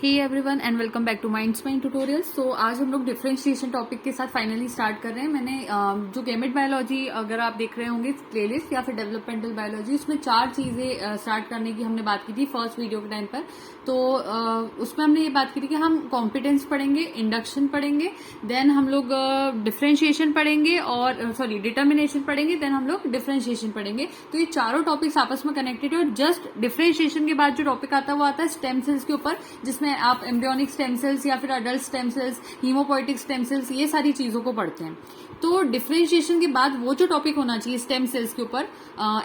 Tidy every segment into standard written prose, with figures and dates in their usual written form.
Hey everyone and welcome back to mind tutorials. तो आज हम लोग डिफरेंशिएशन टॉपिक के साथ फाइनली स्टार्ट कर रहे हैं। मैंने जो गेमेट बायोलॉजी अगर आप देख रहे होंगे प्लेलिस्ट या फिर डेवलपमेंटल बायोलॉजी, उसमें 4 चीजें स्टार्ट करने की हमने बात की थी फर्स्ट वीडियो के टाइम पर। तो उसमें हमने ये बात की थी कि हम कॉम्पिटेंस पढ़ेंगे, इंडक्शन पढ़ेंगे, देन हम लोग डिफरेंशिएशन पढ़ेंगे और डिटर्मिनेशन पढ़ेंगे, देन हम लोग डिफरेंशिएशन पढ़ेंगे। तो ये चारों टॉपिक्स आपस में कनेक्टेड है और जस्ट डिफरेंशिएशन के बाद जो टॉपिक आता है वो आता है स्टेम सेल्स के ऊपर, जिसमें आप एम्ब्रियोनिक स्टेम सेल्स या फिर adult stem cells, haemopoietic stem cells, ये सारी चीजों को पढ़ते हैं। तो डिफरेंशिएशन के बाद वो जो टॉपिक होना चाहिए स्टेम सेल्स के ऊपर,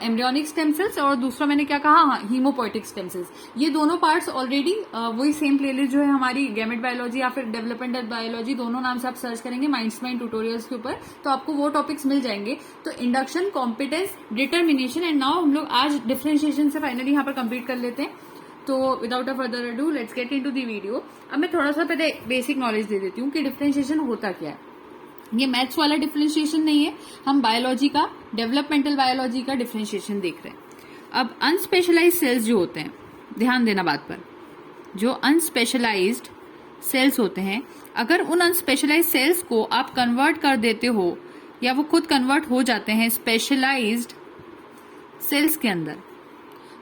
एम्ब्रियोनिक स्टेम सेल्स और दूसरा मैंने क्या कहा, हीमोपोइटिक स्टेम सेल्स, ये दोनों पार्ट्स ऑलरेडी वही सेम प्लेलिस्ट जो है हमारी गेमेट बायोलॉजी या फिर डेवलपमेंटल बायोलॉजी, दोनों नाम से आप सर्च करेंगे माइंड ट्यूटोरियल्स के ऊपर, तो आपको वो टॉपिक्स मिल जाएंगे। तो induction, competence, determination and now हम लोग आज डिफरेंशिएशन से फाइनली यहाँ पर कंप्लीट कर लेते हैं। तो without a further ado let's get into the video. अब मैं थोड़ा सा पहले बेसिक नॉलेज दे देती हूँ कि डिफरेंशिएशन होता क्या है। ये मैथ्स वाला डिफरेंशिएशन नहीं है, हम बायोलॉजी का, डेवलपमेंटल बायोलॉजी का डिफरेंशिएशन देख रहे हैं। अब अनस्पेशलाइज्ड सेल्स जो होते हैं, ध्यान देना बात पर, जो अनस्पेशलाइज्ड सेल्स होते हैं, अगर उन अनस्पेशलाइज्ड सेल्स को आप कन्वर्ट कर देते हो या वो खुद कन्वर्ट हो जाते हैं स्पेशलाइज्ड सेल्स के अंदर,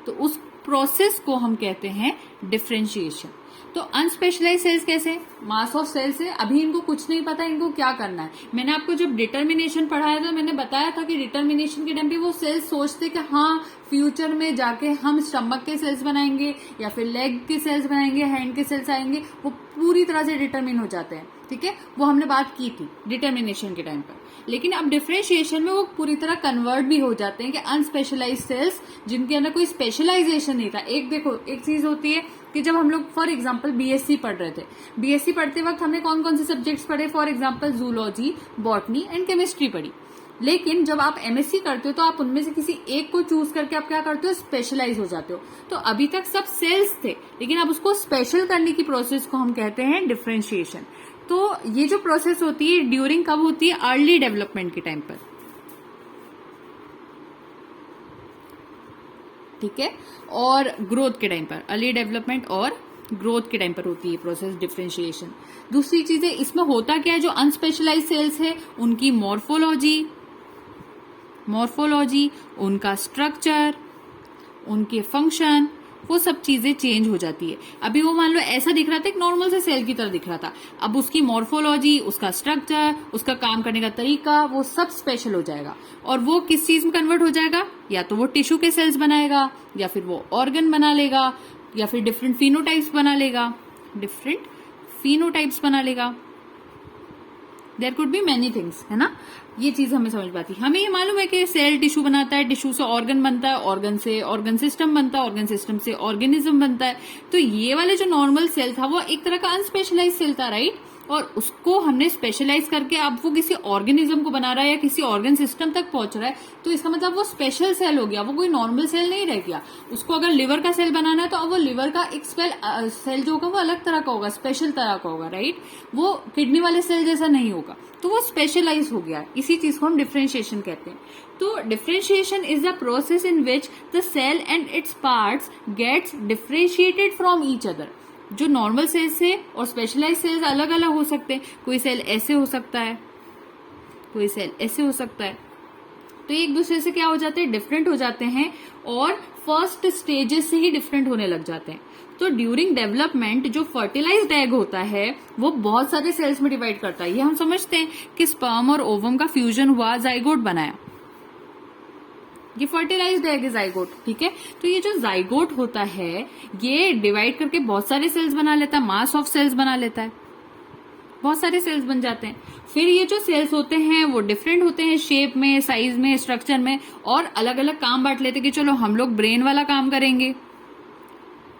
तो उस प्रोसेस को हम कहते हैं डिफरेंशिएशन। तो अनस्पेशलाइज्ड सेल्स कैसे, मास ऑफ सेल्स है, अभी इनको कुछ नहीं पता इनको क्या करना है। मैंने आपको जब डिटर्मिनेशन पढ़ाया था, मैंने बताया था कि डिटर्मिनेशन के टाइम पे वो सेल्स सोचते कि हाँ फ्यूचर में जाके हम स्टमक के सेल्स बनाएंगे या फिर लेग के सेल्स बनाएंगे, हैंड के सेल्स आएंगे, वो पूरी तरह से डिटर्मिन हो जाते हैं। ठीक है, वो हमने बात की थी डिटर्मिनेशन के टाइम पर। लेकिन अब डिफरेंशिएशन में वो पूरी तरह कन्वर्ट भी हो जाते हैं कि अनस्पेशलाइज्ड सेल्स जिनके अंदर कोई स्पेशलाइजेशन नहीं था। एक देखो, एक चीज होती है कि जब हम लोग फॉर एग्जांपल बीएससी पढ़ रहे थे, बीएससी पढ़ते वक्त हमने कौन कौन से सब्जेक्ट्स पढ़े, for example zoology, botany and chemistry पढ़ी। लेकिन जब आप एमएससी करते हो तो आप उनमें से किसी एक को चूज करके आप क्या करते हो, स्पेशलाइज हो जाते हो। तो अभी तक सब सेल्स थे, लेकिन अब उसको स्पेशल करने की प्रोसेस को हम कहते हैं डिफरेंशिएशन। तो ये जो प्रोसेस होती है ड्यूरिंग कब होती है, अर्ली डेवलपमेंट के टाइम पर। ठीक है, और ग्रोथ के टाइम पर, अर्ली डेवलपमेंट और ग्रोथ के टाइम पर होती है प्रोसेस डिफरेंशिएशन। दूसरी चीज है, इसमें होता क्या है, जो अनस्पेशलाइज्ड सेल्स है उनकी मॉर्फोलॉजी, उनका स्ट्रक्चर, उनके फंक्शन, वो सब चीजें चेंज हो जाती है। अभी वो मान लो ऐसा दिख रहा था, एक नॉर्मल से सेल की तरह दिख रहा था, अब उसकी मॉर्फोलॉजी, उसका स्ट्रक्चर, उसका काम करने का तरीका, वो सब स्पेशल हो जाएगा। और वो किस चीज में कन्वर्ट हो जाएगा, या तो वो टिश्यू के सेल्स बनाएगा, या फिर वो ऑर्गन बना लेगा, या फिर डिफरेंट फिनोटाइप्स बना लेगा, there could be many things, है ना। ये चीज हमें समझ पाती है। हमें ये मालूम है कि सेल टिश्यू बनाता है, टिश्यू से ऑर्गन बनता है, ऑर्गन से ऑर्गन सिस्टम बनता है, ऑर्गन सिस्टम से ऑर्गेनिज्म बनता है। तो ये वाले जो नॉर्मल सेल था वो एक तरह का अनस्पेशलाइज्ड सेल था, राइट। और उसको हमने स्पेशलाइज करके अब वो किसी ऑर्गेनिज्म को बना रहा है या किसी ऑर्गन सिस्टम तक पहुंच रहा है, तो इसका मतलब वो स्पेशल सेल हो गया, वो कोई नॉर्मल सेल नहीं रह गया। उसको अगर लिवर का सेल बनाना है तो अब वो लिवर का एक सेल जो होगा वो अलग तरह का होगा, स्पेशल तरह का होगा, राइट। वो किडनी वाले सेल जैसा नहीं होगा, तो वो स्पेशलाइज हो गया। इसी चीज को हम डिफरेंशिएशन कहते हैं। तो differentiation is the process in which the cell and its parts gets differentiated from each other. जो नॉर्मल सेल्स है और स्पेशलाइज्ड सेल्स अलग अलग हो सकते हैं, कोई सेल ऐसे हो सकता है, कोई सेल ऐसे हो सकता है, तो एक दूसरे से क्या हो जाते हैं, डिफरेंट हो जाते हैं और फर्स्ट स्टेजेस से ही डिफरेंट होने लग जाते हैं। तो ड्यूरिंग डेवलपमेंट जो फर्टिलाइज्ड एग होता है वो बहुत सारे सेल्स में डिवाइड करता है। ये हम समझते हैं कि स्पर्म और ओवम का फ्यूजन हुआ, जाइगोट बनाया, ये फर्टिलाइज्ड एग है जाइगोट। ठीक है, तो ये जो जाइगोट होता है ये डिवाइड करके बहुत सारे सेल्स बना लेता है, मास ऑफ सेल्स बना लेता है, बहुत सारे सेल्स बन जाते हैं। फिर ये जो सेल्स होते हैं वो डिफरेंट होते हैं शेप में, साइज में, स्ट्रक्चर में, और अलग अलग काम बांट लेते हैं कि चलो हम लोग ब्रेन वाला काम करेंगे।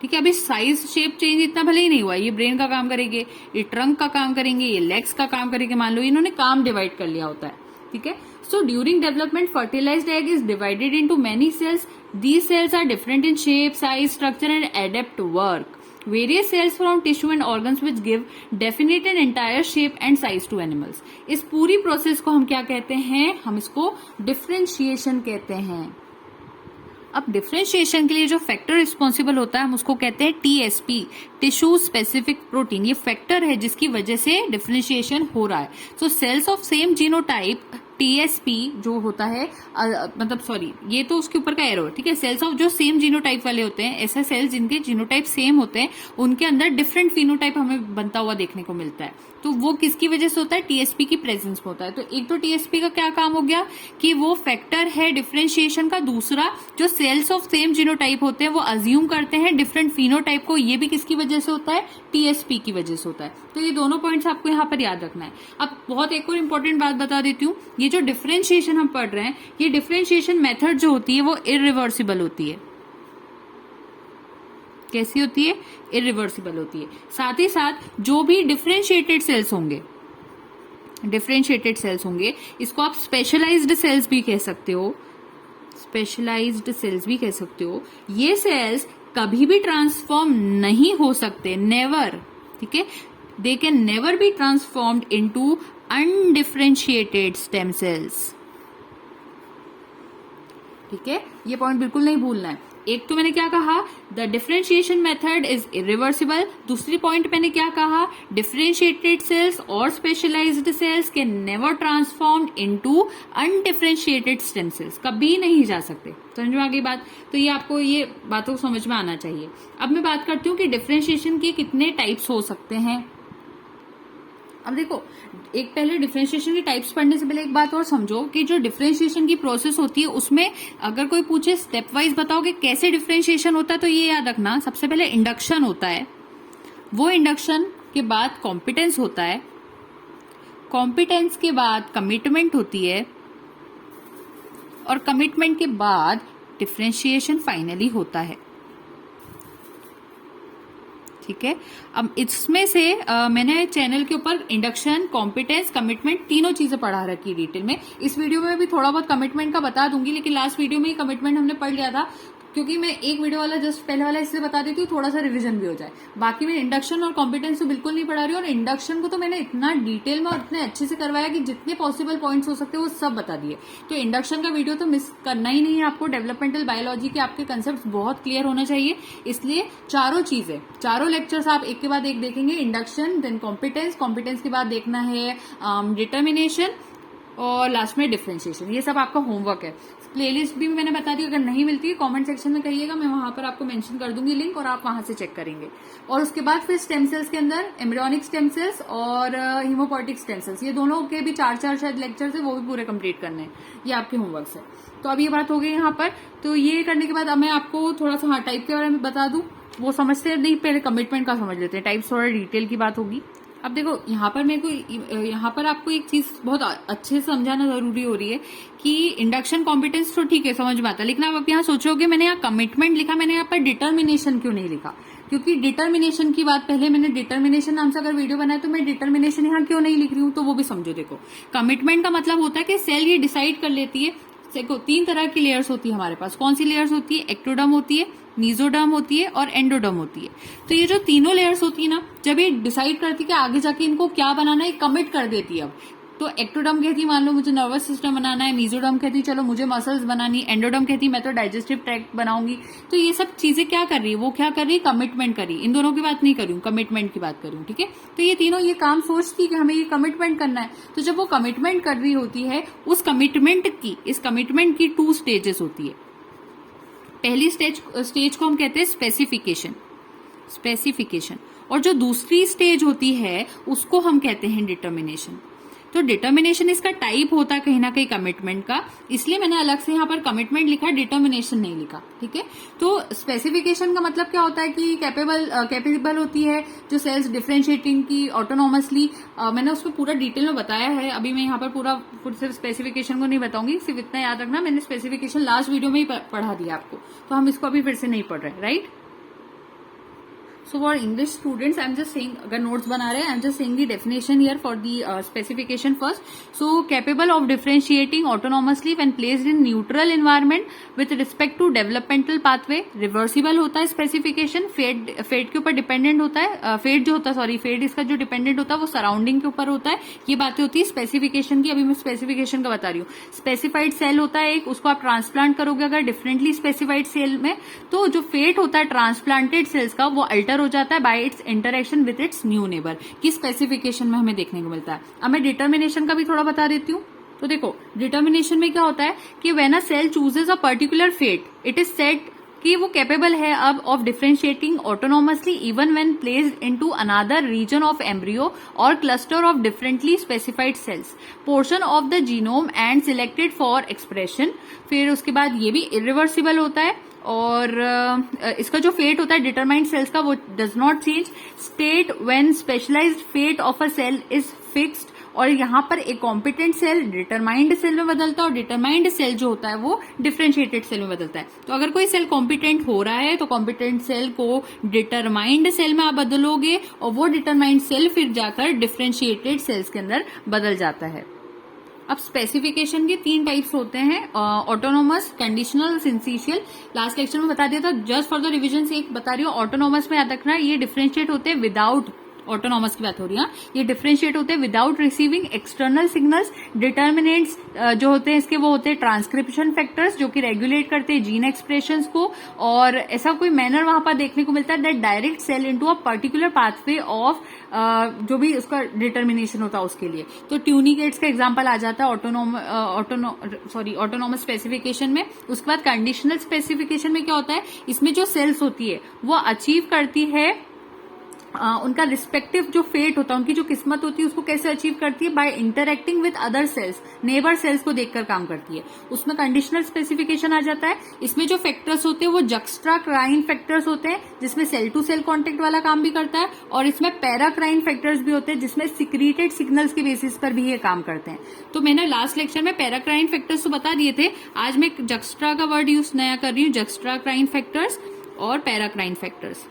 ठीक है, अभी साइज शेप चेंज इतना भले ही नहीं हुआ, ये ब्रेन का काम करेंगे, ये ट्रंक का काम करेंगे, ये लेग्स का काम करेंगे, मान लो इन्होंने काम डिवाइड कर लिया होता है। ठीक है, so during development fertilized egg is divided into many cells. These cells are different in shape, size, structure and adapt work. Various cells from tissue and organs which give definite and entire shape and size to animals. इस पूरी process को हम क्या कहते हैं, हम इसको differentiation कहते हैं। अब डिफरेंशिएशन के लिए जो फैक्टर रिस्पॉन्सिबल होता है हम उसको कहते हैं टीएसपी, टिश्यू स्पेसिफिक प्रोटीन। ये फैक्टर है जिसकी वजह से डिफरेंशिएशन हो रहा है। So cells of same genotype, TSP जो होता है मतलब सॉरी ये तो उसके ऊपर का एरो है, ठीक है। सेल्स ऑफ जो सेम जीनोटाइप वाले होते हैं, ऐसे सेल्स जिनके जीनोटाइप सेम होते हैं, उनके अंदर डिफरेंट फिनोटाइप हमें बनता हुआ देखने को मिलता है। तो वो किसकी वजह से होता है? टीएसपी की प्रेजेंस में होता है। तो एक तो टीएसपी का क्या काम हो गया कि वो फैक्टर है डिफरेंशिएशन का। दूसरा, जो सेल्स ऑफ सेम जीनोटाइप होते हैं वो अज्यूम करते हैं डिफरेंट फिनोटाइप को, ये भी किसकी वजह से होता है? टीएसपी की वजह से होता है। तो ये दोनों पॉइंट्स आपको यहाँ पर याद रखना है। अब बहुत एक और इंपॉर्टेंट बात बता देती हूँ, ये जो डिफरेंशिएशन हम पढ़ रहे हैं, ये डिफरेंशिएशन मेथड जो होती है वो इरिवर्सिबल होती है। कैसी होती है? इरिवर्सिबल होती है। साथ ही साथ जो भी डिफरेंशिएटेड सेल्स होंगे, इसको आप स्पेशलाइज्ड सेल्स भी कह सकते हो, ये सेल्स कभी भी ट्रांसफॉर्म नहीं हो सकते, नेवर, ठीक है। They can never be transformed into undifferentiated stem sales, ठीक है। ये पॉइंट बिल्कुल नहीं भूलना है। एक तो मैंने क्या कहा, the differentiation method is irreversible. दूसरी पॉइंट मैंने क्या कहा, डिफरेंशिएटेड सेल्स और specialised cells can never transformed into undifferentiated stem cells, कभी नहीं जा सकते। समझ में आ गई बात? तो ये आपको ये बातों को समझ में आना चाहिए। अब मैं बात करती हूँ कि डिफरेंशिएशन के कितने टाइप्स हो सकते हैं। अब देखो, एक पहले डिफरेंशिएशन की टाइप्स पढ़ने से पहले एक बात और समझो कि जो डिफरेंशिएशन की प्रोसेस होती है उसमें अगर कोई पूछे स्टेप वाइज बताओ कि कैसे डिफरेंशिएशन होता है, तो ये याद रखना, सबसे पहले इंडक्शन होता है, वो इंडक्शन के बाद कॉम्पिटेंस होता है, कॉम्पिटेंस के बाद कमिटमेंट होती है, और कमिटमेंट के बाद डिफरेंशिएशन फाइनली होता है, ठीक है। अब इसमें से मैंने चैनल के ऊपर इंडक्शन, कॉम्पिटेंस, कमिटमेंट तीनों चीजें पढ़ा रखी है डिटेल में। इस वीडियो में भी थोड़ा बहुत कमिटमेंट का बता दूंगी, लेकिन लास्ट वीडियो में ही कमिटमेंट हमने पढ़ लिया था, क्योंकि मैं एक वीडियो वाला जस्ट पहले वाला इसलिए बता देती हूँ थोड़ा सा रिवीजन भी हो जाए। बाकी मैं इंडक्शन और कॉम्पिटेंस तो बिल्कुल नहीं पढ़ा रही हूँ, और इंडक्शन को तो मैंने इतना डिटेल में और इतने अच्छे से करवाया कि जितने पॉसिबल पॉइंट्स हो सकते हैं वो सब बता दिए। तो इंडक्शन का वीडियो तो मिस करना ही नहीं है आपको। डेवलपमेंटल बायोलॉजी के आपके कंसेप्ट बहुत क्लियर होना चाहिए, इसलिए चारों लेक्चर्स आप एक के बाद एक देखेंगे। इंडक्शन, देन कॉम्पिटेंस, कॉम्पिटेंस के बाद देखना है डिटर्मिनेशन, और लास्ट में डिफरेंशिएशन। ये सब आपका होमवर्क है। प्लेलिस्ट भी मैंने बता दी, अगर नहीं मिलती है कमेंट सेक्शन में कहिएगा, मैं वहां पर आपको मेंशन कर दूंगी लिंक, और आप वहां से चेक करेंगे। और उसके बाद फिर स्टेम सेल्स के अंदर एम्ब्रियोनिक स्टेम सेल्स और हीमोपोइटिक स्टेम सेल्स, ये दोनों के भी 4 शायद लेक्चर्स है, वो भी पूरे कंप्लीट करने हैं। ये आपके होमवर्क है। तो अब ये बात हो गई यहाँ पर। तो ये करने के बाद अब मैं आपको थोड़ा सा टाइप के बारे में बता दूं, वो समझते नहीं, पहले कमिटमेंट का समझ लेते हैं, टाइप्स थोड़ा डिटेल की बात होगी। अब देखो, यहाँ पर आपको एक चीज बहुत अच्छे से समझाना जरूरी हो रही है कि इंडक्शन, कॉम्पिटेंस तो ठीक है समझ में आता है, लेकिन आप यहाँ सोचोगे मैंने यहाँ कमिटमेंट लिखा, मैंने यहाँ पर डिटर्मिनेशन क्यों नहीं लिखा? क्योंकि डिटर्मिनेशन की बात पहले मैंने डिटर्मिनेशन नाम से अगर वीडियो बनाया, तो मैं डिटर्मिनेशन यहाँ क्यों नहीं लिख रही हूँ, तो वो भी समझो। देखो, कमिटमेंट का मतलब होता है कि सेल ये डिसाइड कर लेती है। देखो, 3 तरह की लेयर्स होती है हमारे पास। कौन सी लेयर्स होती है? एक्टोडर्म होती है, मीजोडर्म होती है, और एंडोडर्म होती है। तो ये जो तीनों लेयर्स होती है ना, जब ये डिसाइड करती है कि आगे जाके इनको क्या बनाना है, कमिट कर देती है। अब तो एक्टोडर्म कहती है मान लो मुझे नर्वस सिस्टम बनाना है, मीजोडर्म कहती है चलो मुझे मसल्स बनानी, एंडोडर्म कहती है मैं तो डाइजेस्टिव ट्रैक्ट बनाऊंगी। तो ये सब चीजें क्या कर रही है? वो क्या कर रही है? कमिटमेंट कर रही है। इन दोनों की बात नहीं कर रही हूँ, कमिटमेंट की बात कर रही हूँ, ठीक है। तो ये तीनों ये काम सोचती है कि हमें ये कमिटमेंट करना है। तो जब वो कमिटमेंट कर रही होती है, इस कमिटमेंट की 2 स्टेजेस होती है। पहली स्टेज को हम कहते हैं स्पेसिफिकेशन, और जो दूसरी स्टेज होती है उसको हम कहते हैं डिटर्मिनेशन। तो डिटर्मिनेशन इसका टाइप होता है कहीं ना कहीं कमिटमेंट का, इसलिए मैंने अलग से यहाँ पर कमिटमेंट लिखा, डिटर्मिनेशन नहीं लिखा, ठीक है। तो स्पेसिफिकेशन का मतलब क्या होता है कि कैपेबल होती है जो सेल्स डिफरेंशिएटिंग की ऑटोनॉमसली। मैंने उसको पूरा डिटेल में बताया है, अभी मैं यहाँ पर पूरा सिर्फ स्पेसिफिकेशन को नहीं बताऊंगी, सिर्फ इतना याद रखना मैंने स्पेसिफिकेशन लास्ट वीडियो में ही पढ़ा दिया आपको, तो हम इसको अभी फिर से नहीं पढ़ रहे, right. So for English students, I'm just saying, अगर notes बना रहे हैं, I'm just saying the definition here for the specification first. So capable of differentiating autonomously when placed in neutral environment with respect to developmental pathway. Reversible होता है specification. Fate के ऊपर dependent होता है. Fate जो होता है, sorry, fate इसका जो dependent होता है वो surrounding के ऊपर होता है. ये बातें होती है specification की. अभी मैं specification का बता रही हूँ. Specified cell होता है एक, उसको आप transplant करोगे अगर differently specified cell में, तो जो fate होता है transplanted cells का, वो alter हो जाता है bye it's interaction with its new neighbour की स्पेसिफिकेशन में हमें देखने को मिलता है. अब मैं डिटर्मिनेशन का भी थोड़ा बता देती हूँ. तो देखो डिटर्मिनेशन में क्या होता है कि when a cell chooses a particular fate, it is said कि वो कैपेबल है अब of differentiating autonomously even when placed into another region of embryo और cluster of differently specified cells, portion of the genome and selected for expression. फिर उसके बाद ये भी इरिवर्सिबल होता है. और इसका जो फेट होता है डिटरमाइंड सेल्स का, वो does not change. State when specialised fate of a cell is fixed. और यहाँ पर एक कॉम्पिटेंट सेल डिटरमाइंड सेल में बदलता है और डिटरमाइंड सेल जो होता है वो डिफरेंशिएटेड सेल में बदलता है. तो अगर कोई सेल कॉम्पिटेंट हो रहा है तो कॉम्पिटेंट सेल को डिटरमाइंड सेल में आप बदलोगे और वो डिटरमाइंड सेल फिर जाकर डिफरेंशिएटेड सेल्स के अंदर बदल जाता है. अब स्पेसिफिकेशन के 3 टाइप्स होते हैं, autonomous, conditional, syncytial. Last lecture में बता दिया था, जस्ट फॉर द रिवीजन से एक बता रही हूँ. ऑटोनोमस में याद रखना, ये डिफरेंशिएट होते हैं विदाउट, ऑटोनॉमस की बात हो रही है, ये डिफरेंशिएट होते हैं without receiving external signals. Determinants जो होते हैं इसके, वो होते हैं ट्रांसक्रिप्शन फैक्टर्स जो कि रेगुलेट करते हैं जीन एक्सप्रेशंस को. और ऐसा कोई मैनर वहां पर देखने को मिलता है that direct cell into a particular pathway of जो भी उसका डिटर्मिनेशन होता है उसके लिए. तो ट्यूनिकेट्स का एग्जांपल आ जाता है ऑटोनॉमस स्पेसिफिकेशन में. उसके बाद कंडीशनल स्पेसिफिकेशन में क्या होता है, इसमें जो सेल्स होती है वो अचीव करती है उनका रिस्पेक्टिव जो फेट होता है, उनकी जो किस्मत होती है उसको कैसे अचीव करती है, by interacting with other cells, neighbour cells को देखकर काम करती है. उसमें कंडीशनल स्पेसिफिकेशन आ जाता है. इसमें जो फैक्टर्स होते हैं वो जक्स्ट्राक्राइन फैक्टर्स होते हैं जिसमें सेल टू सेल कॉन्टेक्ट वाला काम भी करता है. और इसमें पैराक्राइन फैक्टर्स भी होते हैं जिसमें सिक्रीटेड सिग्नल्स के बेसिस पर भी ये काम करते हैं. तो मैंने लास्ट लेक्चर में पैराक्राइन फैक्टर्स तो बता दिए थे. आज मैं जक्स्ट्रा का वर्ड यूज नया कर रही हूँ, जक्स्ट्राक्राइन फैक्टर्स और पैराक्राइन फैक्टर्स.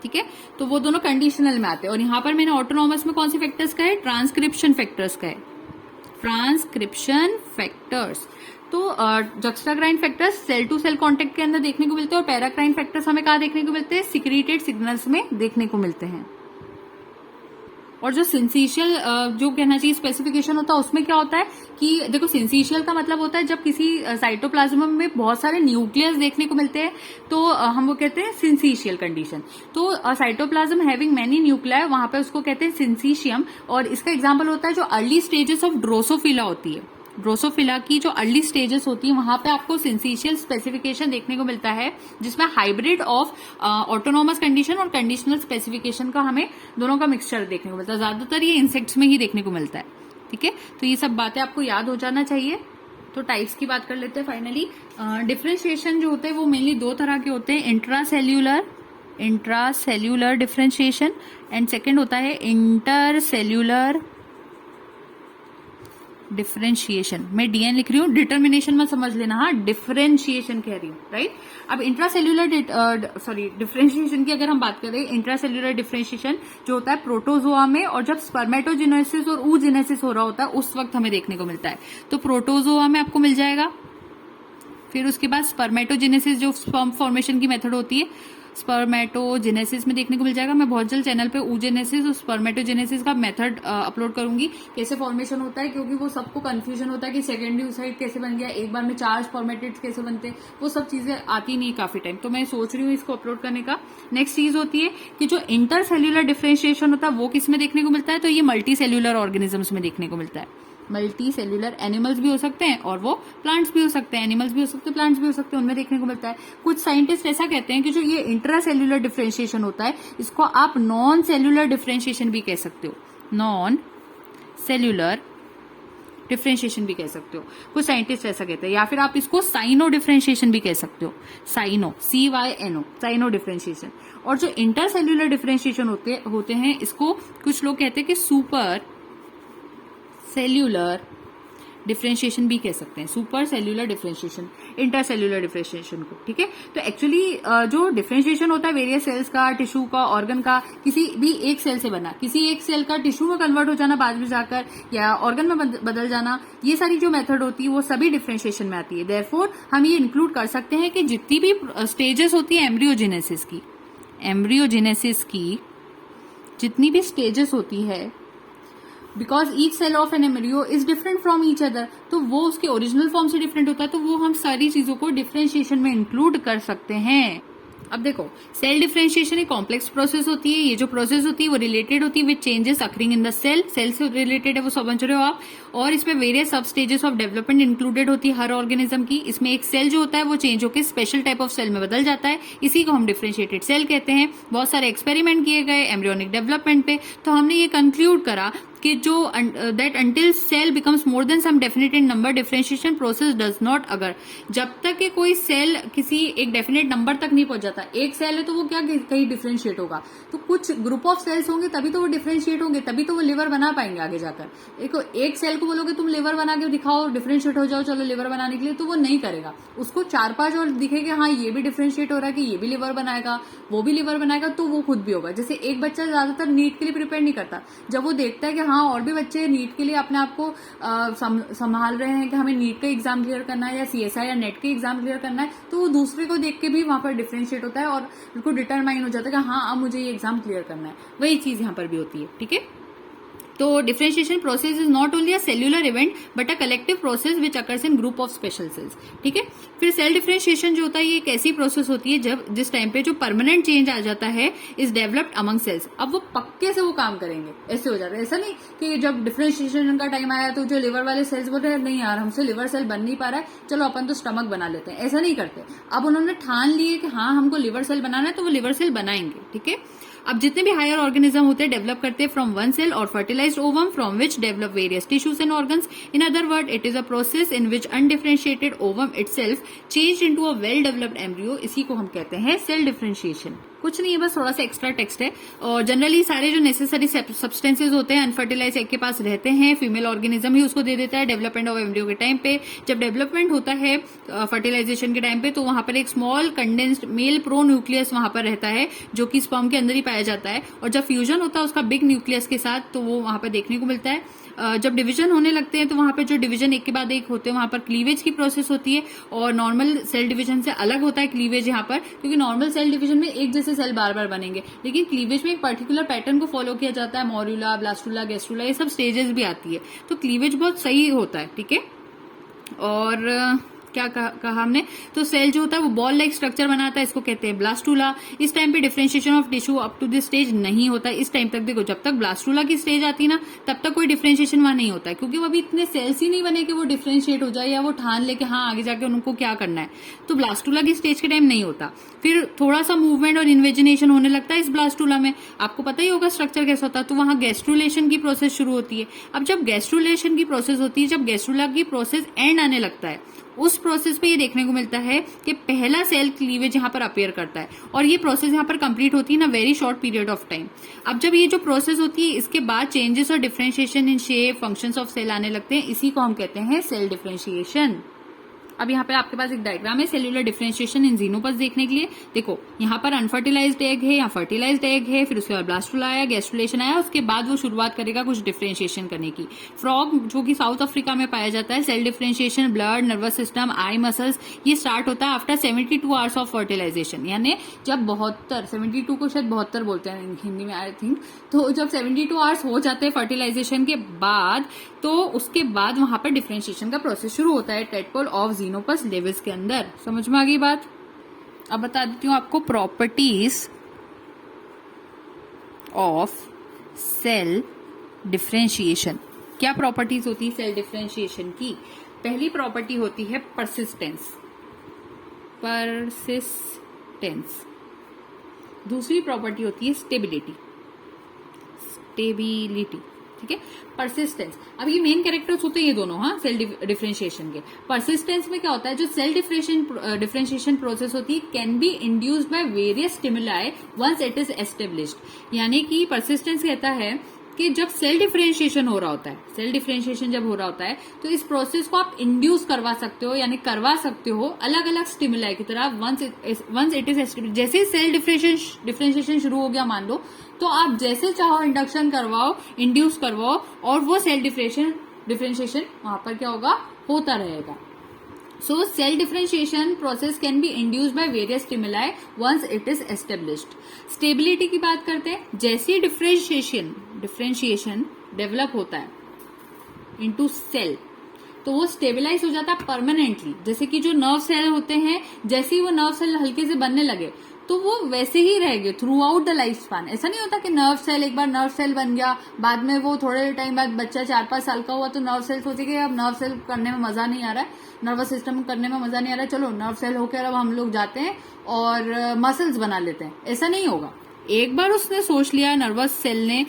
ठीक है, तो वो दोनों कंडीशनल में आते हैं. और यहां पर मैंने ऑटोनॉमस में कौन से फैक्टर्स का है, ट्रांसक्रिप्शन फैक्टर्स का है, ट्रांसक्रिप्शन फैक्टर्स. तो juxtacrine factors cell to cell contact के अंदर देखने को मिलते हैं और पैराक्राइन फैक्टर्स हमें कहाँ देखने को मिलते हैं, सिक्रीटेड सिग्नल्स में देखने को मिलते हैं. और जो सिंसिशियल जो कहना चाहिए स्पेसिफिकेशन होता है उसमें क्या होता है कि देखो, सिंसिशियल का मतलब होता है जब किसी साइटोप्लाज्म में बहुत सारे न्यूक्लियस देखने को मिलते हैं तो हम वो कहते हैं सिंसिशियल कंडीशन. तो साइटोप्लाज्म हैविंग मेनी न्यूक्लियाई, वहां पे उसको कहते हैं सिंसिशियम. और इसका एग्जांपल होता है जो अर्ली स्टेजेस ऑफ ड्रोसोफिला होती है, ड्रोसोफिला की जो अर्ली स्टेजेस होती है वहां पे आपको सिंसिशियल स्पेसिफिकेशन देखने को मिलता है जिसमें हाइब्रिड ऑफ ऑटोनॉमस कंडीशन और कंडीशनल स्पेसिफिकेशन का हमें दोनों का मिक्सचर देखने को मिलता है. ज्यादातर ये इंसेक्ट्स में ही देखने को मिलता है. ठीक है, तो ये सब बातें आपको याद हो जाना चाहिए. तो टाइप्स की बात कर लेते हैं फाइनली. डिफरेंशिएशन जो होते हैं वो मेनली 2 तरह के होते हैं, इंट्रासेल्यूलर डिफरेंशिएशन एंड सेकेंड होता है इंटरसेल्यूलर डिफरेंशिएशन. मैं डीएन लिख रही हूँ, डिटर्मिनेशन में समझ लेना. हाँ, डिफरेंशिएशन कह रही हूँ, राइट. अब इंट्रासेल्यूलर डिफरेंशिएशन की अगर हम बात करें, इंट्रासेल्यूलर डिफरेंशिएशन जो होता है प्रोटोजोआ में, और जब स्पर्मेटोजेनेसिस और oogenesis हो रहा होता है उस वक्त हमें देखने को मिलता है. तो प्रोटोजोआ में आपको मिल जाएगा. फिर उसके बाद स्पर्मेटोजेनेसिस जो स्पर्म फॉर्मेशन की मेथड होती है, स्पर्मेटोजेनेसिस में देखने को मिल जाएगा. मैं बहुत जल्द चैनल पे oogenesis और स्पर्मेटोजेनेसिस का मेथड अपलोड करूंगी, कैसे फॉर्मेशन होता है, क्योंकि वो सबको कंफ्यूजन होता है कि सेकेंडरी oocyte कैसे बन गया, एक बार में 4 स्पर्मेटिड्स कैसे बनते, वो सब चीजें आती नहीं काफी टाइम. तो मैं सोच रही हूँ इसको अपलोड करने का. नेक्स्ट चीज होती है कि जो इंटरसेल्यूलर डिफरेंशिएशन होता है वो किस में देखने को मिलता है, तो ये मल्टी सेल्यूलर ऑर्गेनिजम्स में देखने को मिलता है. मल्टी सेल्यूलर एनिमल्स भी हो सकते हैं और वो प्लांट्स भी हो सकते हैं, एनिमल्स भी हो सकते हैं, प्लांट्स भी हो सकते हैं, उनमें देखने को मिलता है. कुछ साइंटिस्ट ऐसा कहते हैं कि जो ये इंट्रासेल्यूलर डिफरेंशिएशन होता है इसको आप नॉन सेल्यूलर डिफरेंशिएशन भी कह सकते हो, नॉन सेल्यूलर डिफरेंशिएशन भी कह सकते हो. कुछ साइंटिस्ट ऐसा कहते हैं. या फिर आप इसको साइनो डिफरेंशिएशन भी कह सकते हो, साइनो, CYNO, साइनो डिफरेंशिएशन. और जो इंटरसेल्यूलर डिफरेंशिएशन होते हैं इसको कुछ लोग कहते हैं कि सुपर सेल्यूलर डिफरेंशिएशन भी कह सकते हैं, super cellular differentiation, intercellular differentiation को, ठीक है। तो एक्चुअली जो डिफरेंशिएशन होता है वेरियस सेल्स का, टिश्यू का, ऑर्गन का, किसी भी एक सेल से बना, किसी एक सेल का टिश्यू में कन्वर्ट हो जाना बाद में जाकर या ऑर्गन में बदल जाना, ये सारी जो मेथड होती है वो सभी डिफरेंशिएशन में आती है। देयरफॉर हम ये इंक्लूड कर सकते हैं कि जितनी भी स्टेजेस होती है एम्ब्रियोजेनेसिस की जितनी भी स्टेजेस होती है, because each cell of an embryo is different from each other, तो वो उसके ओरिजिनल फॉर्म से डिफरेंट होता है, तो वो हम सारी चीजों को डिफरेंशिएशन में इंक्लूड कर सकते हैं। अब देखो, सेल डिफरेंशिएशन एक कॉम्प्लेक्स प्रोसेस होती है। ये जो प्रोसेस होती है वो रिलेटेड होती है with changes occurring in the cell से रिलेटेड है, वो समझ रहे हो आप। और इसमें वेरियस सब स्टेजेस ऑफ डेवलपमेंट इंक्लूडेड होती है हर ऑर्गेनिज्म की। इसमें एक सेल जो होता है वो चेंज होकर स्पेशल टाइप ऑफ सेल में बदल जाता है, इसी को हम डिफरेंशिएटेड सेल कहते हैं। बहुत सारे एक्सपेरिमेंट किए गए एम्ब्रियोनिक डेवलपमेंट पे, तो हमने ये कंक्लूड करा कि जो that until cell becomes more than some definite in number, differentiation process does not occur, जब तक कि कोई सेल किसी एक डेफिनेट नंबर तक नहीं पहुंच जाता। एक सेल है तो वो क्या कहीं डिफरेंशिएट होगा, तो कुछ ग्रुप ऑफ सेल्स होंगे तभी तो वो डिफरेंशिएट होंगे, तभी तो वो लिवर बना पाएंगे आगे जाकर। देखो, एक सेल को बोलोगे तुम लिवर बना के दिखाओ, डिफरेंशिएट हो जाओ, चलो लिवर बनाने के लिए, तो वो नहीं करेगा। उसको 4-5 और दिखेगा, हाँ ये भी डिफरेंशिएट हो रहा है कि ये भी लिवर बनाएगा, वो भी लिवर बनाएगा, तो वो खुद भी होगा। जैसे एक बच्चा ज्यादातर नीट के लिए प्रिपेयर नहीं करता, जब वो देखता है कि हाँ और भी बच्चे नीट के लिए अपने आप को संभाल रहे हैं कि हमें नीट का एग्जाम क्लियर करना है या सीएसआई या नेट के एग्जाम क्लियर करना है, तो वो दूसरे को देख के भी वहां पर डिफरेंशिएट होता है और बिल्कुल डिटरमाइन हो जाता है कि हाँ अब मुझे ये एग्जाम क्लियर करना है। वही चीज यहाँ पर भी होती है, ठीक है। तो differentiation process is not only a cellular event but a collective process which occurs in group of special cells, ठीक है। फिर सेल डिफरेंशिएशन जो होता है ये एक ऐसी प्रोसेस होती है जब जिस टाइम पे जो परमानेंट चेंज आ जाता है इज डेवलप्ड अमंग सेल्स। अब वो पक्के से वो काम करेंगे, ऐसे हो जाता है। ऐसा नहीं कि जब डिफरेंशिएशन का टाइम आया तो जो लिवर वाले सेल्स बोल रहे हैं नहीं यार हमसे लिवर सेल बन नहीं पा रहा है, चलो अपन तो स्टमक बना लेते हैं, ऐसा नहीं करते। अब उन्होंने ठान लिए कि हाँ हमको लिवर सेल बनाना है, तो वो लिवर सेल बनाएंगे, ठीक है। अब जितने भी हायर ऑर्गेनिज्म होते हैं डेवलप करते हैं फ्रॉम वन सेल और fertilised ovum from which develop various tissues and organs. In other word it is a process in which undifferentiated ovum itself changed into a well developed embryo. इसी को हम कहते हैं cell differentiation. कुछ नहीं है, बस थोड़ा सा एक्स्ट्रा टेक्स्ट है। और जनरली सारे जो नेसेसरी सब्सटेंसेज होते हैं अनफर्टिलाइज एग के पास रहते हैं, फीमेल ऑर्गेनिज्म ही उसको दे देता है डेवलपमेंट ऑफ एम्ब्रियो के टाइम पे। जब डेवलपमेंट होता है फर्टिलाइजेशन के टाइम पे, तो वहां पर एक small condensed mail pro nucleus वहां पर रहता है जो कि स्पर्म के अंदर ही पाया जाता है। और जब फ्यूजन होता है उसका बिग न्यूक्लियस के साथ, तो वो वहां पर देखने को मिलता है। जब डिवीजन होने लगते हैं तो वहां पे जो डिवीजन एक के बाद एक होते हैं वहां पर क्लीवेज की प्रोसेस होती है। और नॉर्मल सेल डिवीजन से अलग होता है क्लीवेज यहाँ पर, क्योंकि नॉर्मल सेल डिवीजन में एक जैसे सेल बार बार बनेंगे, लेकिन क्लीवेज में एक पर्टिकुलर पैटर्न को फॉलो किया जाता है। मॉर्यूला, ब्लास्टुला, गैस्ट्रुला, ये सब स्टेजेस भी आती है, तो क्लीवेज बहुत सही होता है, ठीक है। और क्या कहा हमने, तो सेल जो होता है वो बॉल लाइक स्ट्रक्चर बनाता है, इसको कहते हैं ब्लास्टुला। इस टाइम पे differentiation of tissue up to this stage नहीं होता है। इस टाइम तक देखो, जब तक ब्लास्टुला की स्टेज आती है ना, तब तक कोई डिफरेंशिएशन वहां नहीं होता है, क्योंकि वो अभी इतने सेल्स ही नहीं बने कि वो डिफरेंशिएट हो जाए या वो ठान ले कि हाँ आगे जाके उनको क्या करना है। तो ब्लास्टुला की स्टेज के टाइम नहीं होता। फिर थोड़ा सा मूवमेंट और इन्वेजिनेशन होने लगता है इस ब्लास्टुला में, आपको पता ही होगा स्ट्रक्चर कैसा होता है। तो वहां गैस्ट्रुलेशन की प्रोसेस शुरू होती है। अब जब गैस्ट्रुलेशन की प्रोसेस होती है, जब गैस्ट्रुला की प्रोसेस एंड आने लगता है, उस प्रोसेस पे ये देखने को मिलता है कि पहला सेल क्लीवेज यहाँ पर अपीयर करता है और ये प्रोसेस यहाँ पर कंप्लीट होती है ना very short period of time. अब जब ये जो प्रोसेस होती है इसके बाद चेंजेस और differentiation in shape, functions of cell आने लगते हैं, इसी को हम कहते हैं सेल डिफरेंशिएशन। अब यहाँ पे आपके पास एक डायग्राम है सेल्यूलर डिफरेंशिएशन इन जीनोपस देखने के लिए। देखो यहाँ पर अनफर्टिलाइज्ड एग है, यहाँ फर्टिलाइज्ड एग है, फिर उसके बाद ब्लास्टुला आया, गैस्ट्रुलेशन आया, उसके बाद वो शुरुआत करेगा कुछ डिफरेंशिएशन करने की। फ्रॉग जो कि साउथ अफ्रीका में पाया जाता है, cell differentiation, blood, nervous system, eye muscles, ये स्टार्ट होता है आफ्टर 72 आवर्स ऑफ फर्टिलाइजेशन। यानी जब 72 को शायद 72 बोलते हैं हिंदी में आई थिंक, तो जब 72 आवर्स हो जाते हैं फर्टिलाइजेशन के बाद, तो उसके बाद वहां पर डिफरेंशिएशन का प्रोसेस शुरू होता है टेडपोल ऑफ जीनोपस लेविस के अंदर। समझ में आ गई बात। अब बता देती हूँ आपको प्रॉपर्टीज ऑफ सेल डिफरेंशिएशन। क्या प्रॉपर्टीज होती है सेल डिफरेंशिएशन की? पहली प्रॉपर्टी होती है परसिस्टेंस। दूसरी प्रॉपर्टी होती है स्टेबिलिटी। ठीक है। परसिस्टेंस, अब ये मेन कैरेक्टर्स होते हैं ये दोनों, हाँ, सेल डिफरेंशिएशन के। परसिस्टेंस में क्या होता है, जो सेल डिफरेंशिएशन प्रोसेस होती है can be induced by various stimuli once it is established. यानी कि परसिस्टेंस कहता है कि जब सेल डिफरेंशिएशन हो रहा होता है, सेल डिफरेंशिएशन जब हो रहा होता है तो इस प्रोसेस को आप इंड्यूस करवा सकते हो, यानी करवा सकते हो अलग अलग स्टिमुलाई की तरह। वंस इट इज जैसे ही सेल डिफरेंशिएशन शुरू हो गया मान लो, तो आप जैसे चाहो इंडक्शन करवाओ, इंड्यूस करवाओ, और वो सेल डिफरेंशिएशन वहां पर क्या होगा, होता रहेगा। So cell differentiation process can be induced by various stimuli once it is established. Stability की बात करते हैं, जैसे ही डिफरेंशिएशन डेवलप होता है इनटू सेल, तो वो स्टेबलाइज हो जाता है परमानेंटली। जैसे कि जो नर्व सेल होते हैं, जैसे ही वो नर्व सेल हल्के से बनने लगे तो वो वैसे ही रहेंगे through out the life span. ऐसा नहीं होता कि नर्व सेल एक बार नर्व सेल बन गया, बाद में वो थोड़े टाइम बाद बच्चा 4-5 साल का हुआ तो नर्व सेल सोचेगा अब नर्व सेल करने में मजा नहीं आ रहा है, नर्वस सिस्टम करने में मजा नहीं आ रहा है, चलो नर्व सेल होकर अब हम लोग जाते हैं और मसल्स बना लेते हैं। ऐसा नहीं होगा। एक बार उसने सोच लिया नर्व सेल ने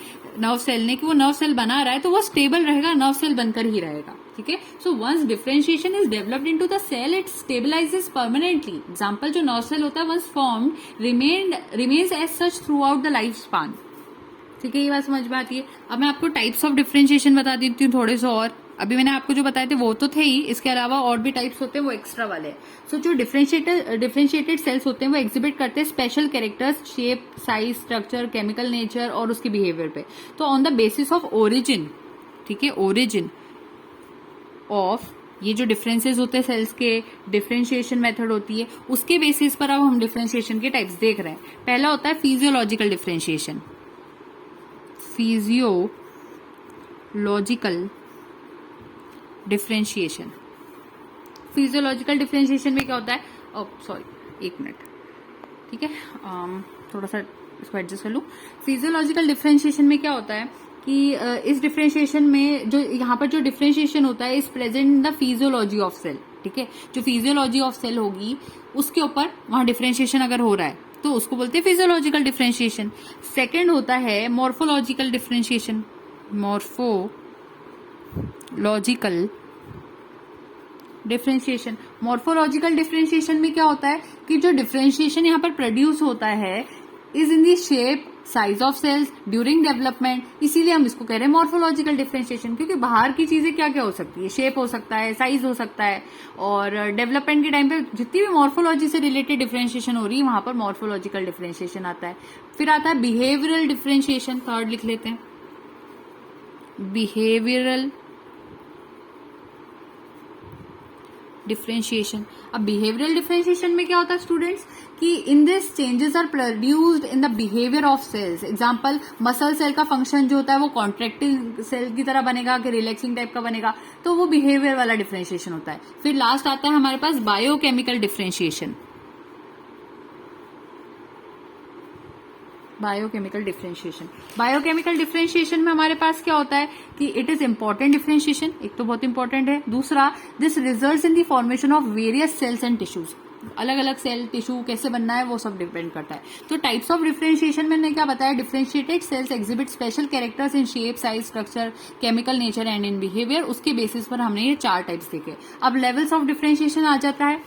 कि वो नर्व सेल बना रहा है, तो वो स्टेबल रहेगा, नर्व सेल बनकर ही रहेगा। ठीक है। So once differentiation is developed into the cell, it stabilises permanently. Example, जो नर्व सेल होता है once formed remains as such throughout the life span. ठीक है, ये बात समझ में आती है। अब मैं आपको टाइप्स ऑफ डिफरेंशिएशन बता देती हूँ थोड़े से और। अभी मैंने आपको जो बताए थे वो तो थे ही, इसके अलावा और भी टाइप्स होते हैं, वो एक्स्ट्रा वाले। सो जो डिफरेंशिएटेड सेल्स होते हैं वो एग्जिबिट करते हैं special characters, shape, size, structure, chemical nature और उसके बिहेवियर पे। तो on the basis of origin, ठीक है, ओरिजिन ऑफ ये जो डिफरेंसेस होते हैं सेल्स के, डिफरेंशिएशन मेथड होती है, उसके बेसिस पर अब हम डिफरेंशिएशन के टाइप्स देख रहे हैं। पहला होता है फिजियोलॉजिकल डिफरेंशिएशन। फिजियोलॉजिकल डिफरेंशिएशन में क्या होता है, एक मिनट, ठीक है, थोड़ा सा इसको एडजस्ट कर लूं। फिजियोलॉजिकल डिफरेंशिएशन में क्या होता है कि इस डिफरेंशिएशन में जो यहाँ पर जो डिफरेंशिएशन होता है is present in the physiology of cell. ठीक है, जो फिजियोलॉजी ऑफ सेल होगी उसके ऊपर वहां डिफरेंशिएशन अगर हो रहा है तो उसको बोलते हैं फिजियोलॉजिकल डिफरेंशिएशन। सेकेंड होता है मॉर्फोलॉजिकल डिफरेंशिएशन। मॉर्फोलॉजिकल डिफरेंशिएशन में क्या होता है कि जो डिफरेंशिएशन यहाँ पर प्रोड्यूस होता है is in the shape, size of cells during development, इसीलिए हम इसको कह रहे हैं मॉर्फोलॉजिकल डिफरेंशिएशन। क्योंकि बाहर की चीजें क्या क्या हो सकती है, शेप हो सकता है, साइज हो सकता है, और डेवलपमेंट के टाइम पे जितनी भी मॉर्फोलॉजी से रिलेटेड डिफरेंशिएशन हो रही है वहां पर मॉर्फोलॉजिकल डिफरेंशिएशन आता है। फिर आता है बिहेवियरल डिफरेंशिएशन, थर्ड लिख लेते हैं, बिहेवियरल डिफरेंशिएशन। अब बिहेवियरल डिफरेंशिएशन में क्या होता है स्टूडेंट्स कि in this changes are produced in the behaviour of cells. Example, muscle cell का फंक्शन जो होता है वो कॉन्ट्रैक्टिंग सेल की तरह बनेगा कि रिलैक्सिंग टाइप का बनेगा, तो वो बिहेवियर वाला डिफरेंशिएशन होता है। फिर लास्ट आता है हमारे पास बायोकेमिकल डिफरेंशिएशन। बायोकेमिकल डिफरेंशिएशन में हमारे पास क्या होता है कि इट इज इंपॉर्टेंट डिफरेंशिएशन, एक तो बहुत इंपॉर्टेंट है, दूसरा this results in the formation of various cells and tissues. अलग अलग सेल टिश्यू कैसे बनना है वो सब डिपेंड करता है। तो टाइप्स ऑफ डिफरेंशिएशन मैंने क्या बताया, differentiated sales exhibit special characters in shape, size, structure, chemical nature and in behaviour. उसके बेसिस पर हमने ये 4 टाइप्स देखे। अब लेवल्स ऑफ डिफरेंशिएशन आ जाता है,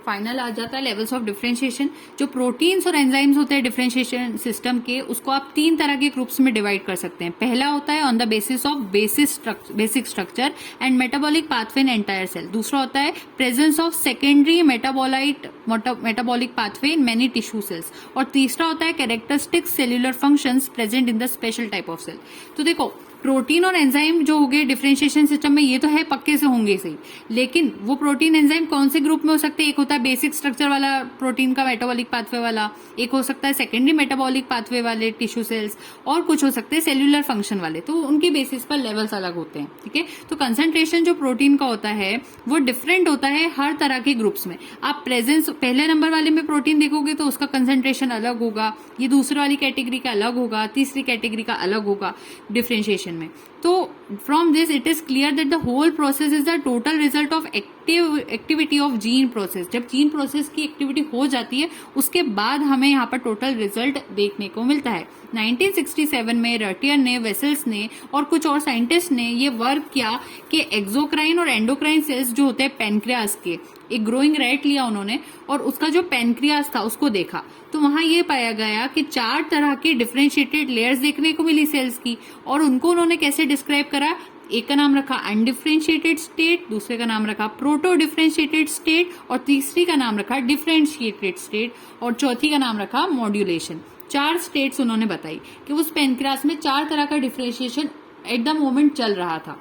फाइनल आ जाता है लेवल्स ऑफ डिफरेंशिएशन। जो प्रोटीन्स और एंजाइम्स होते हैं डिफरेंशिएशन सिस्टम के, उसको आप 3 तरह के ग्रुप्स में डिवाइड कर सकते हैं। पहला होता है on the basis of basic structure and metabolic pathway in entire cell. दूसरा होता है presence of secondary metabolic pathway in many tissue cells. और तीसरा होता है characteristic cellular functions present in the special type of cell. तो देखो, protein और एंजाइम जो हो गए डिफरेंशिएशन सिस्टम में, ये तो है पक्के से होंगे सही, लेकिन वो प्रोटीन एंजाइम कौन से ग्रुप में हो सकते हैं? एक होता है बेसिक स्ट्रक्चर वाला प्रोटीन का मेटाबॉलिक पाथवे वाला, एक हो सकता है सेकेंडरी मेटाबॉलिक पाथवे वाले टिश्यू सेल्स, और कुछ हो सकते हैं सेल्यूलर फंक्शन वाले। तो उनके बेसिस पर लेवल्स अलग होते हैं। ठीक है, तो कंसंट्रेशन जो प्रोटीन का होता है वो डिफरेंट होता है हर तरह के ग्रुप्स में। आप प्रेजेंस पहले नंबर वाले में प्रोटीन देखोगे तो उसका कंसंट्रेशन अलग होगा, ये दूसरी वाली कैटेगरी का अलग होगा, तीसरी कैटेगरी का अलग होगा डिफरेंशिएशन में। तो तो from this it is clear that the whole process is the total result of activity of gene process. जब जीन प्रोसेस की एक्टिविटी हो जाती है उसके बाद हमें यहाँ पर टोटल रिजल्ट देखने को मिलता है। 1967 में रटियर ने, वेसल्स ने और कुछ और साइंटिस्ट ने ये वर्क किया कि एक्सोक्राइन और एंडोक्राइन सेल्स जो होते हैं पेनक्रियास के, एक ग्रोइंग रैट लिया उन्होंने और उसका जो पेनक्रियास था उसको देखा, तो वहां ये पाया गया कि 4 तरह की डिफरेंशिएटेड लेयर्स देखने को मिली सेल्स की। और उनको उन्होंने कैसे डिस्क्राइब करा, एक का नाम रखा अनडिफरेंशिएटेड स्टेट, दूसरे का नाम रखा प्रोटो डिफरेंशिएटेड स्टेट और तीसरी का नाम रखा डिफरेंशिएटेड स्टेट और चौथी का नाम रखा मॉड्यूलेशन। 4 स्टेट्स उन्होंने बताई कि उस पेनक्रियास में 4 तरह का डिफरेंशिएशन एट द मोमेंट चल रहा था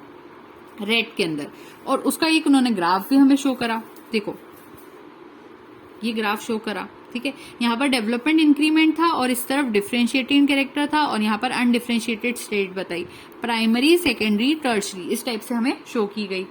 रेट के अंदर। और उसका एक उन्होंने ग्राफ भी हमें शो करा, देखो ये ग्राफ शो करा, ठीक है। यहाँ पर डेवलपमेंट इंक्रीमेंट था और इस तरफ डिफरेंशिएटिंग कैरेक्टर था और यहाँ पर अनडिफरेंशिएटेड स्टेट बताई, प्राइमरी, सेकेंडरी, टर्शरी, इस टाइप से हमें शो की गई।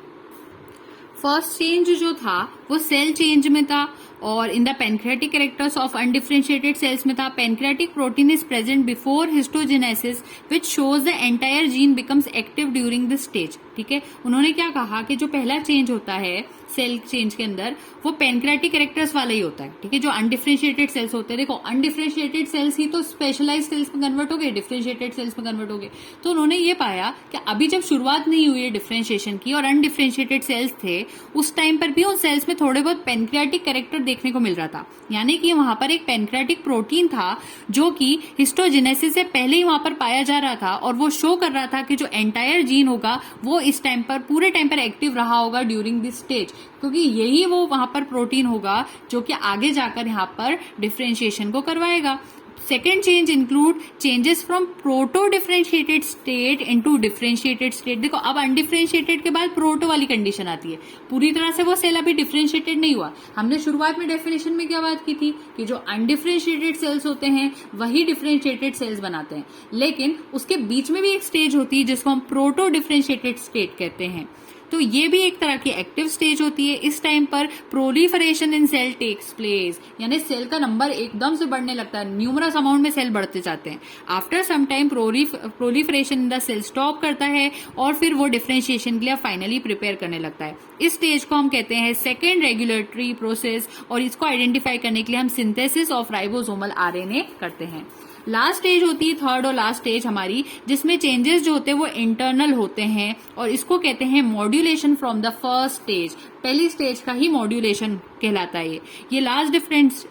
फर्स्ट चेंज जो था वो सेल चेंज में था और in the pancreatic characters of undifferentiated cells में था। Pancreatic protein is present before histogenesis which shows the entire gene becomes active during the stage, ठीक है। उन्होंने क्या कहा कि जो पहला चेंज होता है सेल चेंज के अंदर वो पैनक्रियाटिक कैरेक्टर्स वाला ही होता है, ठीक है। जो अनडिफरेंशिएटेड सेल्स होते हैं, देखो अनडिफरेंशिएटेड सेल्स ही तो स्पेशलाइज्ड सेल्स में कन्वर्ट हो गए, डिफरेंशिएटेड सेल्स में कन्वर्ट हो गए। तो उन्होंने ये पाया कि अभी जब शुरुआत नहीं हुई है डिफरेंशिएशन की और अनडिफरेंशिएटेड सेल्स थे, उस टाइम पर भी उन सेल्स में थोड़े बहुत पैनक्रियाटिक कैरेक्टर देखने को मिल रहा था, यानी कि वहां पर एक पैनक्रियाटिक प्रोटीन था जो कि हिस्टोजेनेसिस से पहले ही वहां पर पाया जा रहा था और वो शो कर रहा था कि जो एंटायर जीन होगा वो इस टाइम पर पूरे टाइम पर एक्टिव रहा होगा ड्यूरिंग दिस स्टेज, क्योंकि यही वो वहां पर प्रोटीन होगा जो कि आगे जाकर यहाँ पर डिफरेंशिएशन को करवाएगा। Second change include changes from proto differentiated state into differentiated state. देखो अब अनडिफरेंशिएटेड के बाद प्रोटो वाली कंडीशन आती है, पूरी तरह से वो सेल अभी डिफरेंशिएटेड नहीं हुआ। हमने शुरुआत में डेफिनेशन में क्या बात की थी कि जो अनडिफरेंशिएटेड सेल्स होते हैं वही डिफरेंशिएटेड सेल्स बनाते हैं, लेकिन उसके बीच में भी एक स्टेज होती है जिसको हम प्रोटो डिफरेंशिएटेड स्टेट कहते हैं। तो ये भी एक तरह की एक्टिव स्टेज होती है। इस टाइम पर प्रोलिफरेशन इन सेल टेक्स प्लेस, यानी सेल का नंबर एकदम से बढ़ने लगता है, न्यूमरस अमाउंट में सेल बढ़ते जाते हैं। After some time proliferation in the cell stop करता है और फिर वो डिफरेंशिएशन के लिए फाइनली प्रिपेयर करने लगता है। इस स्टेज को हम कहते हैं सेकेंड रेगुलेटरी प्रोसेस और इसको आइडेंटिफाई करने के लिए हम सिंथेसिस ऑफ राइबोसोमल आरएनए करते हैं। लास्ट स्टेज होती है थर्ड और लास्ट स्टेज हमारी, जिसमें चेंजेस जो होते हैं वो इंटरनल होते हैं और इसको कहते हैं modulation from the first stage. पहली स्टेज का ही मॉड्यूलेशन कहलाता है। ये लास्ट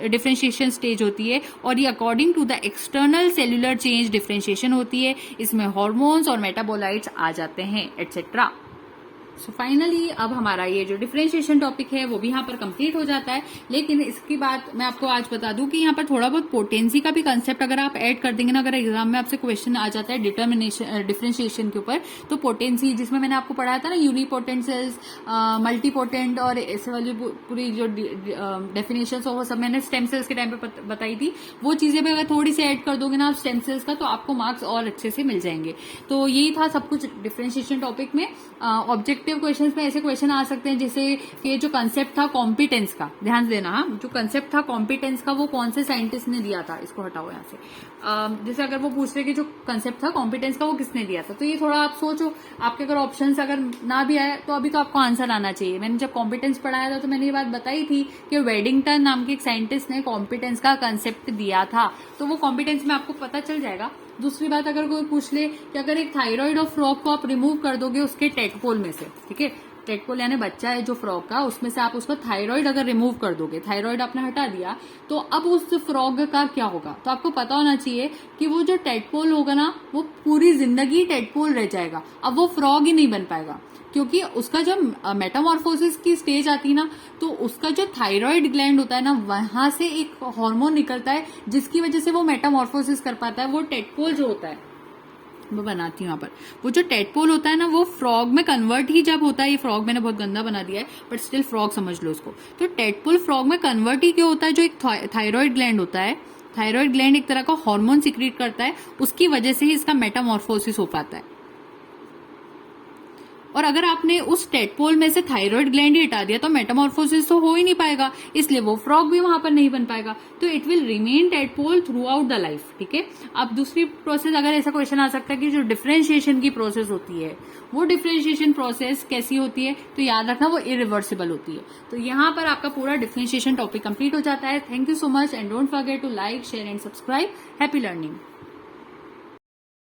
डिफरेंशिएशन स्टेज होती है और ये according to the external cellular change differentiation होती है। इसमें हार्मोन्स और मेटाबोलाइट्स आ जाते हैं एटसेट्रा। सो फाइनली अब हमारा ये जो डिफरेंशिएशन टॉपिक है वो भी यहाँ पर कंप्लीट हो जाता है। लेकिन इसकी बात मैं आपको आज बता दूं कि यहाँ पर थोड़ा बहुत पोटेंसी का भी कंसेप्ट अगर आप ऐड कर देंगे ना, अगर एग्जाम में आपसे क्वेश्चन आ जाता है डिटर्मिनेशन डिफरेंशिएशन के ऊपर, तो पोटेंसी जिसमें मैंने आपको पढ़ाया था ना यूनिपोटेंट सेल्स, मल्टीपोटेंट और ऐसे वाली पूरी जो डेफिनेशन वो सब मैंने स्टेम सेल्स के टाइम पे बताई थी, वो चीजें भी अगर थोड़ी सी ऐड कर दोगे ना आप स्टेम सेल्स का, तो आपको मार्क्स और अच्छे से मिल जाएंगे। तो यही था सब कुछ डिफरेंशिएशन टॉपिक में। ऑब्जेक्टिव क्वेश्चंस में ऐसे क्वेश्चन आ सकते हैं जैसे कि जो कंसेप्ट था कॉम्पिटेंस का, ध्यान देना, हाँ, जो कंसेप्ट था कॉम्पिटेंस का वो कौन से साइंटिस्ट ने दिया था, इसको हटाओ यहाँ से। जैसे अगर वो पूछ रहे कि जो कंसेप्ट था कॉम्पिटेंस का वो किसने दिया था, तो ये थोड़ा आप सोचो, आपके अगर ऑप्शंस अगर ना भी आए तो अभी तो आपको आंसर आना चाहिए। मैंने जब कॉम्पिटेंस पढ़ाया था तो मैंने ये बात बताई थी कि वेडिंगटन नाम के एक साइंटिस्ट ने कॉम्पिटेंस का कंसेप्ट दिया था, तो वो कॉम्पिटेंस में आपको पता चल जाएगा। दूसरी बात, अगर कोई पूछ ले कि अगर एक थायराइड और फ्रॉग को आप रिमूव कर दोगे उसके टेडपोल में से, ठीक है, टेडपोल यानी बच्चा है जो फ्रॉग का, उसमें से आप उसका थायराइड अगर रिमूव कर दोगे, थायराइड आपने हटा दिया, तो अब उस फ्रॉग का क्या होगा। तो आपको पता होना चाहिए कि वो जो टेडपोल होगा ना वो पूरी जिंदगी टेडपोल रह जाएगा, अब वो फ्रॉग ही नहीं बन पाएगा, क्योंकि उसका जब मेटामॉर्फोसिस की स्टेज आती है ना, तो उसका जो थायराइड ग्लैंड होता है ना, वहां से एक हार्मोन निकलता है जिसकी वजह से वो मेटामॉर्फोसिस कर पाता है। वो टेडपोल जो होता है, मैं बनाती हूँ यहाँ पर, वो जो टेडपोल होता है ना वो फ्रॉग में कन्वर्ट ही जब होता है, ये फ्रॉग मैंने बहुत गंदा बना दिया है बट स्टिल फ्रॉग समझ लो उसको, तो टेडपोल फ्रॉग में कन्वर्ट ही क्यों होता है, जो एक थायराइड ग्लैंड होता है, थायराइड ग्लैंड एक तरह का हार्मोन सिक्रीट करता है, उसकी वजह से ही इसका मेटामॉर्फोसिस हो पाता है। और अगर आपने उस टेडपोल में से थायराइड ग्लैंड ही हटा दिया तो मेटामॉर्फोसिस तो हो ही नहीं पाएगा, इसलिए वो फ्रॉग भी वहां पर नहीं बन पाएगा। तो it will remain tadpole through out the life. ठीक है। अब दूसरी प्रोसेस, अगर ऐसा क्वेश्चन आ सकता है कि जो डिफरेंशिएशन की प्रोसेस होती है वो डिफरेंशिएशन प्रोसेस कैसी होती है, तो याद रखना वो इरिवर्सिबल होती है। तो यहाँ पर आपका पूरा डिफरेंशिएशन टॉपिक कंप्लीट हो जाता है। Thank you so much and don't forget to like, share and subscribe. Happy learning.